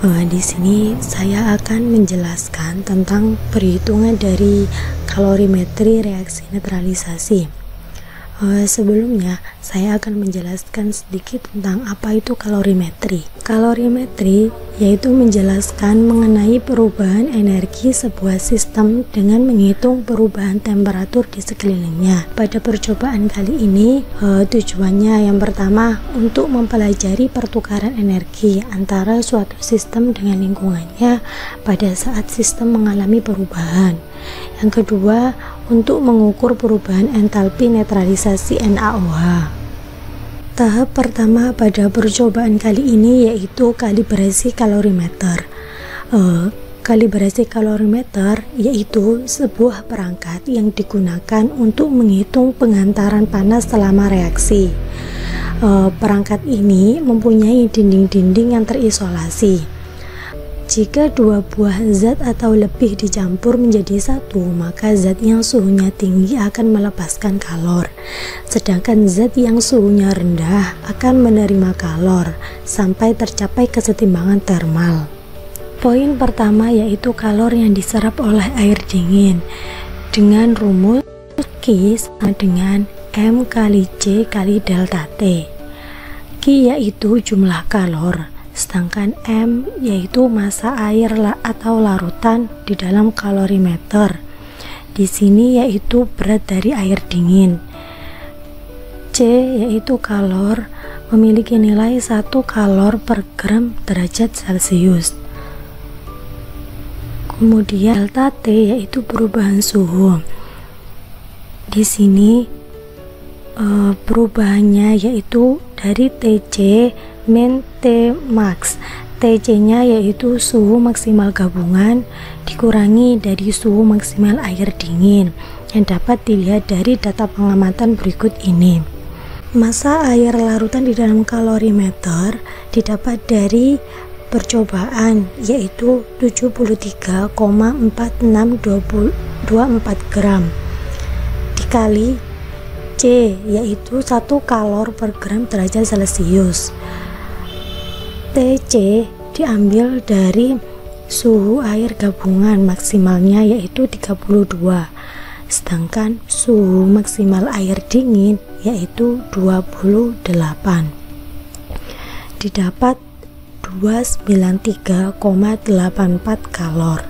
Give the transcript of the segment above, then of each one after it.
Di sini saya akan menjelaskan tentang perhitungan dari kalorimetri reaksi netralisasi. Sebelumnya, saya akan menjelaskan sedikit tentang apa itu kalorimetri. Kalorimetri yaitu menjelaskan mengenai perubahan energi sebuah sistem dengan menghitung perubahan temperatur di sekelilingnya. Pada percobaan kali ini, tujuannya yang pertama untuk mempelajari pertukaran energi antara suatu sistem dengan lingkungannya pada saat sistem mengalami perubahan. Yang kedua, untuk mengukur perubahan entalpi netralisasi NaOH. Tahap pertama pada percobaan kali ini yaitu kalibrasi kalorimeter. Kalibrasi kalorimeter yaitu sebuah perangkat yang digunakan untuk menghitung pengantaran panas selama reaksi. Perangkat ini mempunyai dinding-dinding yang terisolasi. Jika dua buah zat atau lebih dicampur menjadi satu, maka zat yang suhunya tinggi akan melepaskan kalor, sedangkan zat yang suhunya rendah akan menerima kalor sampai tercapai kesetimbangan termal. Poin pertama yaitu kalor yang diserap oleh air dingin dengan rumus Q sama dengan M kali C kali delta T. Q yaitu jumlah kalor, sedangkan M yaitu massa air atau larutan di dalam kalorimeter. Di sini yaitu berat dari air dingin. C yaitu kalor, memiliki nilai 1 kalor per gram derajat Celcius. Kemudian delta T yaitu perubahan suhu. Di sini perubahannya yaitu dari TC min T max. TC nya yaitu suhu maksimal gabungan dikurangi dari suhu maksimal air dingin yang dapat dilihat dari data pengamatan berikut ini. Massa air larutan di dalam kalorimeter didapat dari percobaan yaitu 73,4624 gram dikali C yaitu 1 kalor per gram derajat Celcius. TC diambil dari suhu air gabungan maksimalnya yaitu 32, sedangkan suhu maksimal air dingin yaitu 28. Didapat 293,84 kalor.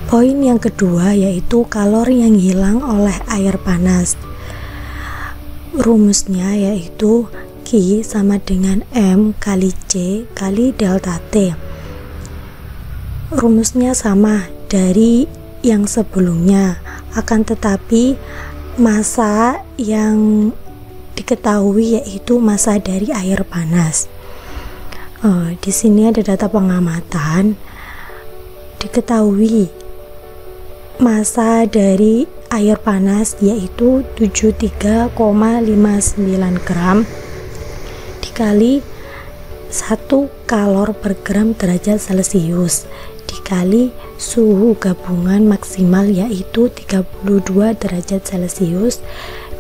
Poin yang kedua yaitu kalor yang hilang oleh air panas. Rumusnya yaitu Q sama dengan M kali C kali delta T. Rumusnya sama dari yang sebelumnya, akan tetapi massa yang diketahui yaitu massa dari air panas. Di sini ada data pengamatan. Diketahui massa dari air panas yaitu 73,59 gram dikali 1 kalor per gram derajat Celcius dikali suhu gabungan maksimal yaitu 32 derajat Celcius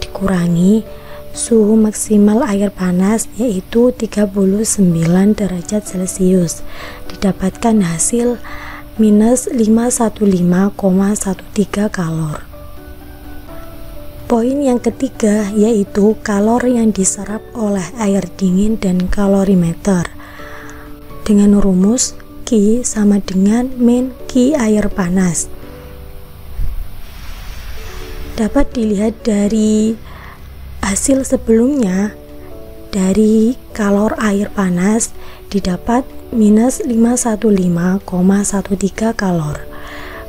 dikurangi suhu maksimal air panas yaitu 39 derajat Celcius, didapatkan hasil minus 515,13 kalor. Poin yang ketiga yaitu kalor yang diserap oleh air dingin dan kalorimeter. Dengan rumus Q sama dengan min Q air panas. Dapat dilihat dari hasil sebelumnya, dari kalor air panas didapat minus 515,13 kalor.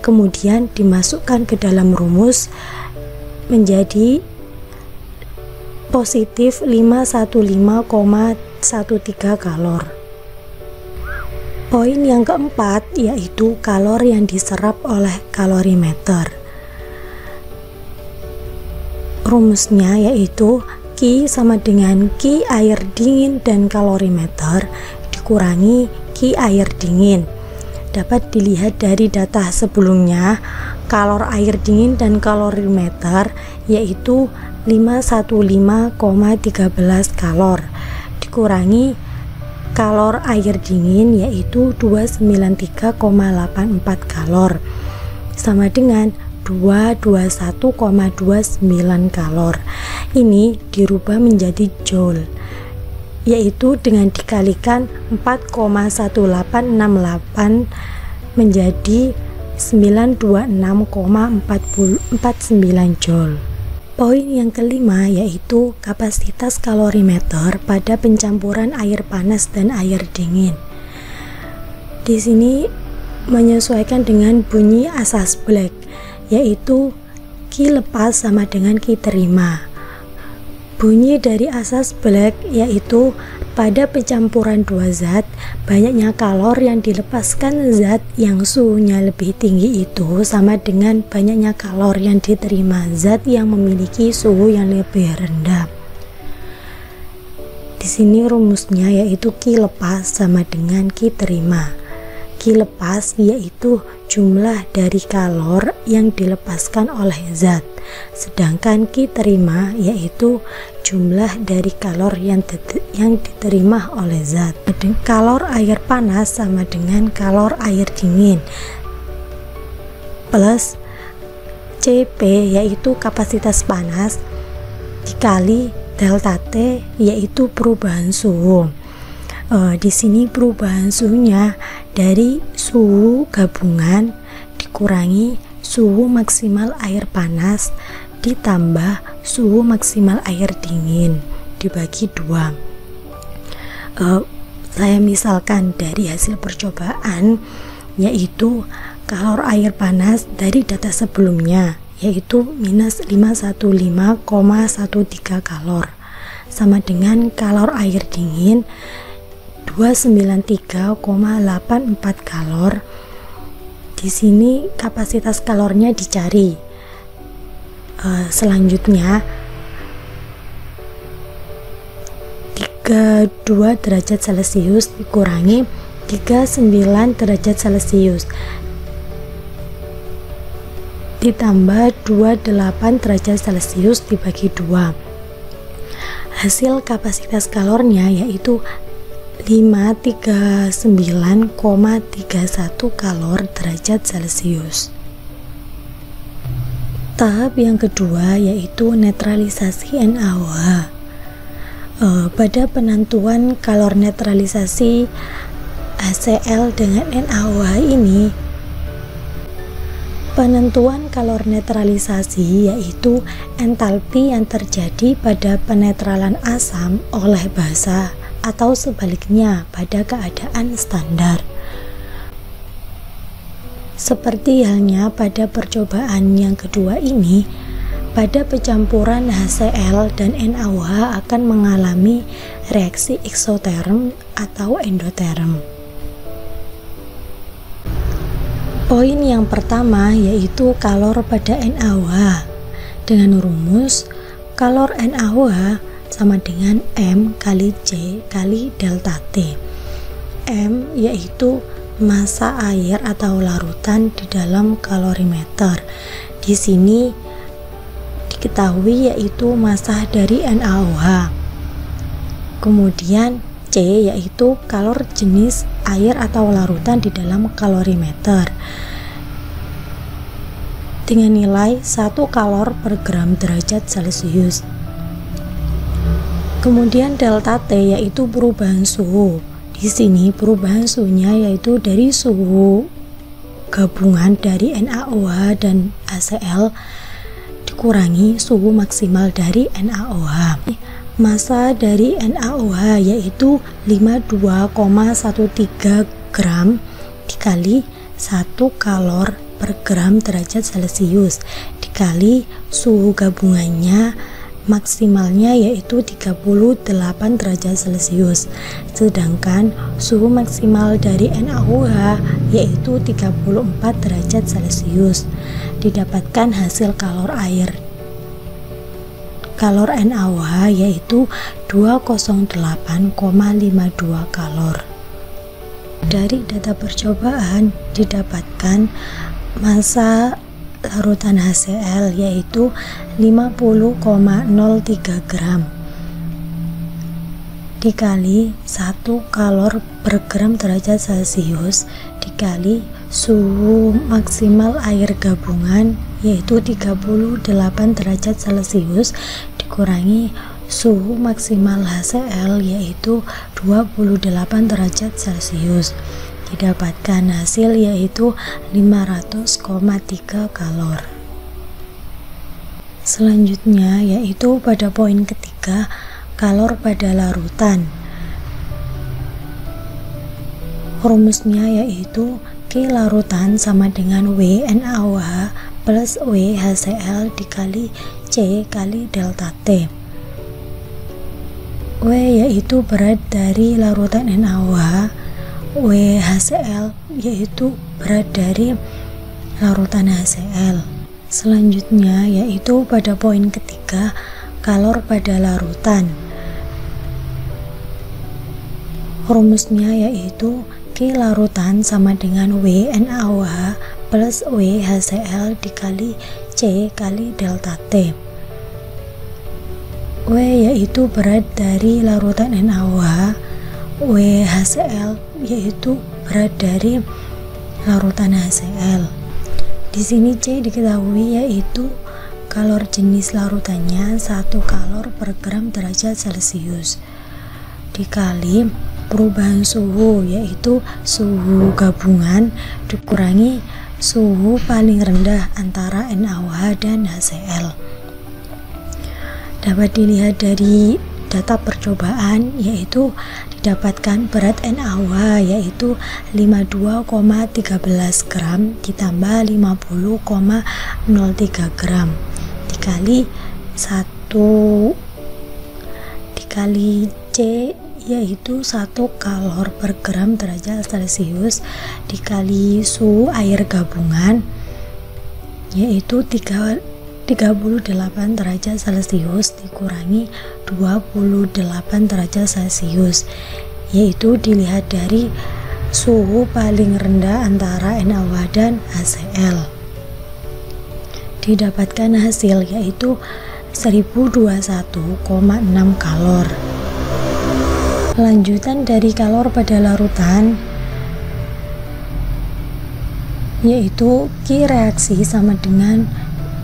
Kemudian dimasukkan ke dalam rumus menjadi positif 515,13 kalor. Poin yang keempat yaitu kalor yang diserap oleh kalorimeter. Rumusnya yaitu Q sama dengan Q air dingin dan kalorimeter dikurangi Q air dingin. Dapat dilihat dari data sebelumnya, kalor air dingin dan kalorimeter yaitu 515,13 kalor dikurangi kalor air dingin yaitu 293,84 kalor, sama dengan 221,29 kalor. Ini dirubah menjadi joule, yaitu dengan dikalikan 4,1868 menjadi 926,49 joule. Poin yang kelima yaitu kapasitas kalorimeter pada pencampuran air panas dan air dingin. Di sini menyesuaikan dengan bunyi asas Black, yaitu Q lepas sama dengan Q terima. Bunyi dari asas Black yaitu pada pencampuran dua zat, banyaknya kalor yang dilepaskan zat yang suhunya lebih tinggi itu sama dengan banyaknya kalor yang diterima zat yang memiliki suhu yang lebih rendah. Di sini rumusnya yaitu Q lepas sama dengan Q terima. Q lepas yaitu jumlah dari kalor yang dilepaskan oleh zat, sedangkan Q terima yaitu jumlah dari kalor yang diterima oleh zat. Kalor air panas sama dengan kalor air dingin plus Cp yaitu kapasitas panas dikali delta T yaitu perubahan suhu. Di sini perubahan suhunya dari suhu gabungan dikurangi suhu maksimal air panas ditambah suhu maksimal air dingin dibagi 2. Saya misalkan dari hasil percobaan yaitu kalor air panas dari data sebelumnya yaitu minus 515,13 kalor sama dengan kalor air dingin 293,84 kalor. Di sini kapasitas kalornya dicari. Selanjutnya 32 derajat Celcius dikurangi 39 derajat Celcius ditambah 28 derajat Celcius dibagi 2. Hasil kapasitas kalornya yaitu 539,31 kalor derajat Celcius. Tahap yang kedua yaitu netralisasi NaOH. Pada penentuan kalor netralisasi HCl dengan NaOH ini, penentuan kalor netralisasi yaitu entalpi yang terjadi pada penetralan asam oleh basa atau sebaliknya pada keadaan standar. Seperti halnya pada percobaan yang kedua ini, pada pencampuran HCl dan NaOH akan mengalami reaksi eksoterm atau endoterm. Poin yang pertama yaitu kalor pada NaOH dengan rumus kalor NaOH sama dengan M kali C kali delta T. M yaitu massa air atau larutan di dalam kalorimeter. Di sini diketahui yaitu massa dari NaOH. Kemudian C yaitu kalor jenis air atau larutan di dalam kalorimeter dengan nilai 1 kalor per gram derajat Celcius. Kemudian delta T yaitu perubahan suhu. Di sini perubahan suhunya yaitu dari suhu gabungan dari NaOH dan HCl dikurangi suhu maksimal dari NaOH. Massa dari NaOH yaitu 52,13 gram dikali 1 kalor per gram derajat Celcius dikali suhu gabungannya maksimalnya yaitu 38 derajat Celcius, sedangkan suhu maksimal dari NaOH yaitu 34 derajat Celcius. Didapatkan hasil kalor air kalor NaOH yaitu 208,52 kalor. Dari data percobaan didapatkan massa larutan HCl yaitu 50,03 gram. dikali 1 kalor per gram derajat Celcius dikali suhu maksimal air gabungan yaitu 38 derajat Celcius dikurangi suhu maksimal HCl yaitu 28 derajat Celcius. Didapatkan hasil yaitu 500,3 kalor. Selanjutnya yaitu pada poin ketiga, kalor pada larutan. Rumusnya yaitu Q larutan sama dengan W NaOH plus W HCl dikali C kali delta T. W yaitu berat dari larutan NaOH, W HCl yaitu berat dari larutan HCl. Selanjutnya yaitu pada poin ketiga, kalor pada larutan. Rumusnya yaitu Q larutan sama dengan W NaOH plus W HCl dikali C kali delta T. W yaitu berat dari larutan NaOH, W HCl yaitu berat dari larutan HCl. Di sini C diketahui yaitu kalor jenis larutannya 1 kalor per gram derajat Celcius dikali perubahan suhu yaitu suhu gabungan dikurangi suhu paling rendah antara NaOH dan HCl. Dapat dilihat dari data percobaan yaitu didapatkan berat NaOH yaitu 52,13 gram ditambah 50,03 gram dikali 1 dikali C yaitu 1 kalor per gram derajat Celcius dikali suhu air gabungan yaitu 38 derajat Celcius dikurangi 28 derajat Celcius, yaitu dilihat dari suhu paling rendah antara NaOH dan HCl. Didapatkan hasil yaitu 1021,6 kalor. Lanjutan dari kalor pada larutan yaitu Q reaksi sama dengan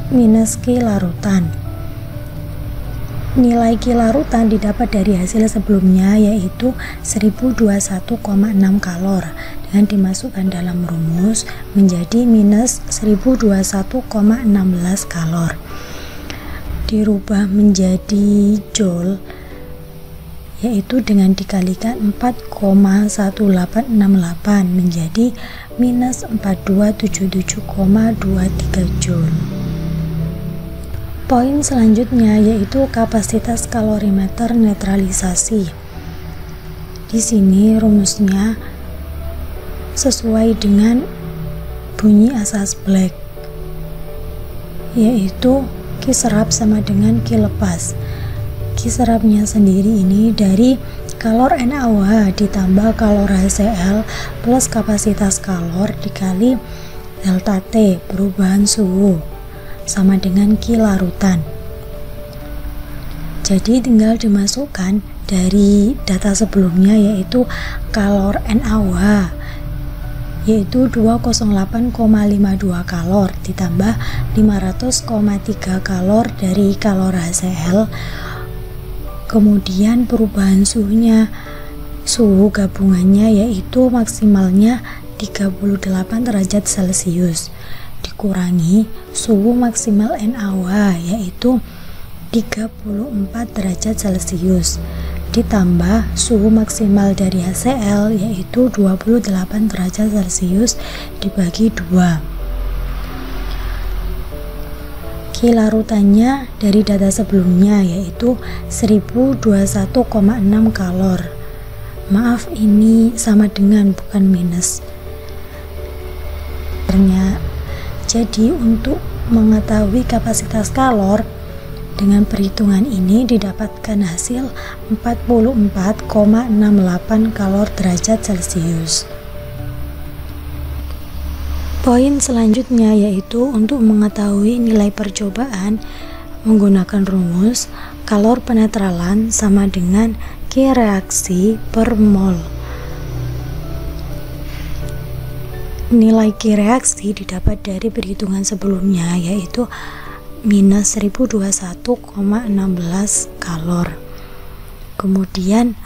minus Q larutan. Nilai Q larutan didapat dari hasil sebelumnya yaitu 1021,6 kalor dengan dimasukkan dalam rumus menjadi minus 1021,16 kalor dirubah menjadi joule yaitu dengan dikalikan 4,1868 menjadi minus 4277,23 joule. Poin selanjutnya yaitu kapasitas kalorimeter netralisasi. Di sini rumusnya sesuai dengan bunyi asas Black, yaitu Q serap sama dengan Q lepas. Q serapnya sendiri ini dari kalor NaOH ditambah kalor HCl plus kapasitas kalor dikali delta T perubahan suhu sama dengan Q larutan. Jadi tinggal dimasukkan dari data sebelumnya yaitu kalor NaOH yaitu 208,52 kalor ditambah 500,3 kalor dari kalor HCl, kemudian perubahan suhunya, suhu gabungannya yaitu maksimalnya 38 derajat Celcius dikurangi suhu maksimal NaOH yaitu 34 derajat Celcius ditambah suhu maksimal dari HCl yaitu 28 derajat Celcius dibagi 2. Q larutannya dari data sebelumnya yaitu 1021,6 kalor. Maaf, ini sama dengan bukan minus. Jadi untuk mengetahui kapasitas kalor dengan perhitungan ini didapatkan hasil 44,68 kalor derajat Celcius. Poin selanjutnya yaitu untuk mengetahui nilai percobaan menggunakan rumus kalor penetralan sama dengan Q memiliki reaksi per mol. Nilai Q reaksi didapat dari perhitungan sebelumnya, yaitu minus 1021,16 kalor. Kemudian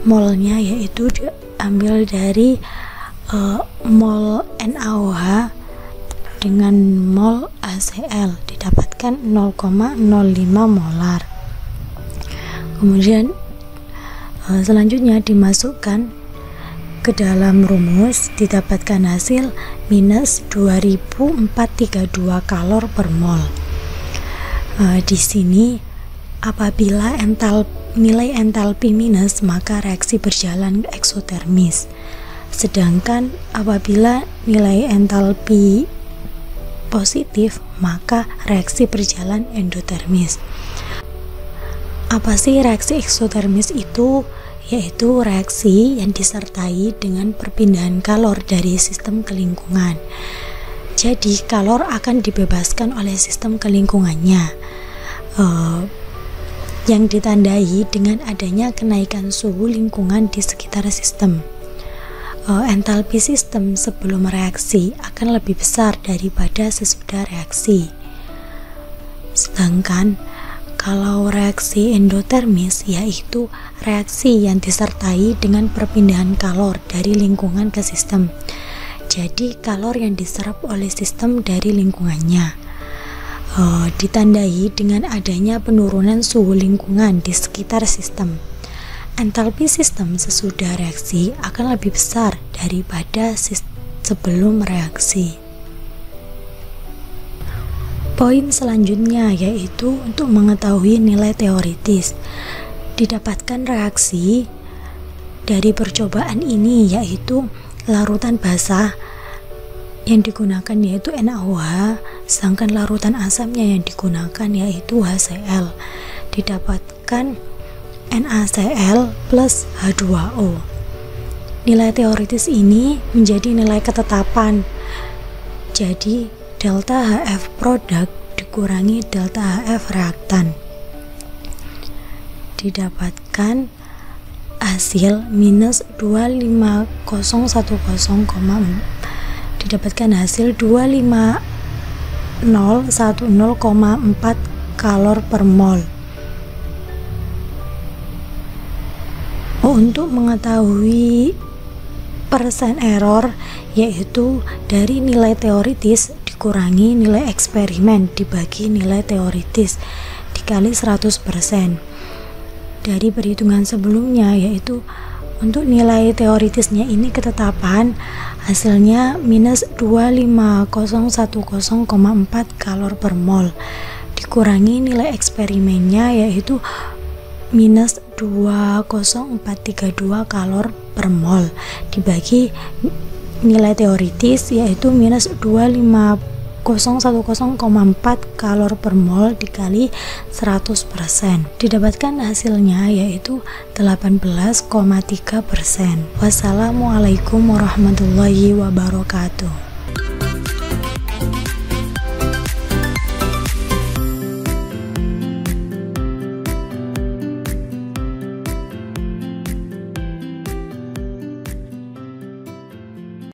molnya yaitu diambil dari mol NaOH dengan mol HCl, didapatkan 0,05 molar. Kemudian selanjutnya dimasukkan ke dalam rumus, didapatkan hasil minus 2432 kalor per mol. Di sini apabila nilai entalpi minus, maka reaksi berjalan eksotermis. Sedangkan apabila nilai entalpi positif, maka reaksi berjalan endotermis. Apa sih reaksi eksotermis itu? Yaitu reaksi yang disertai dengan perpindahan kalor dari sistem ke lingkungan. Jadi kalor akan dibebaskan oleh sistem ke lingkungannya, yang ditandai dengan adanya kenaikan suhu lingkungan di sekitar sistem. Entalpi sistem sebelum reaksi akan lebih besar daripada sesudah reaksi. Sedangkan kalau reaksi endotermis, yaitu reaksi yang disertai dengan perpindahan kalor dari lingkungan ke sistem. Jadi kalor yang diserap oleh sistem dari lingkungannya, ditandai dengan adanya penurunan suhu lingkungan di sekitar sistem. Entalpi sistem sesudah reaksi akan lebih besar daripada sebelum reaksi. Poin selanjutnya yaitu untuk mengetahui nilai teoritis. Didapatkan reaksi dari percobaan ini, yaitu larutan basah yang digunakan yaitu NaOH, sedangkan larutan asamnya yang digunakan yaitu HCl. Didapatkan NaCl plus H2O. Nilai teoritis ini menjadi nilai ketetapan. Jadi delta HF produk dikurangi delta HF reaktan, didapatkan hasil minus 25010,4, didapatkan hasil 25010,4 kalor per mol. Untuk mengetahui persen error, yaitu dari nilai teoritis dikurangi nilai eksperimen dibagi nilai teoritis dikali 100%. Dari perhitungan sebelumnya, yaitu untuk nilai teoritisnya ini ketetapan, hasilnya minus 25010,4 kalor per mol, dikurangi nilai eksperimennya yaitu minus 20432 kalor per mol dibagi nilai teoritis yaitu minus 25010,4 kalor per mol dikali 100%. Didapatkan hasilnya yaitu 18,3%. Wassalamualaikum warahmatullahi wabarakatuh.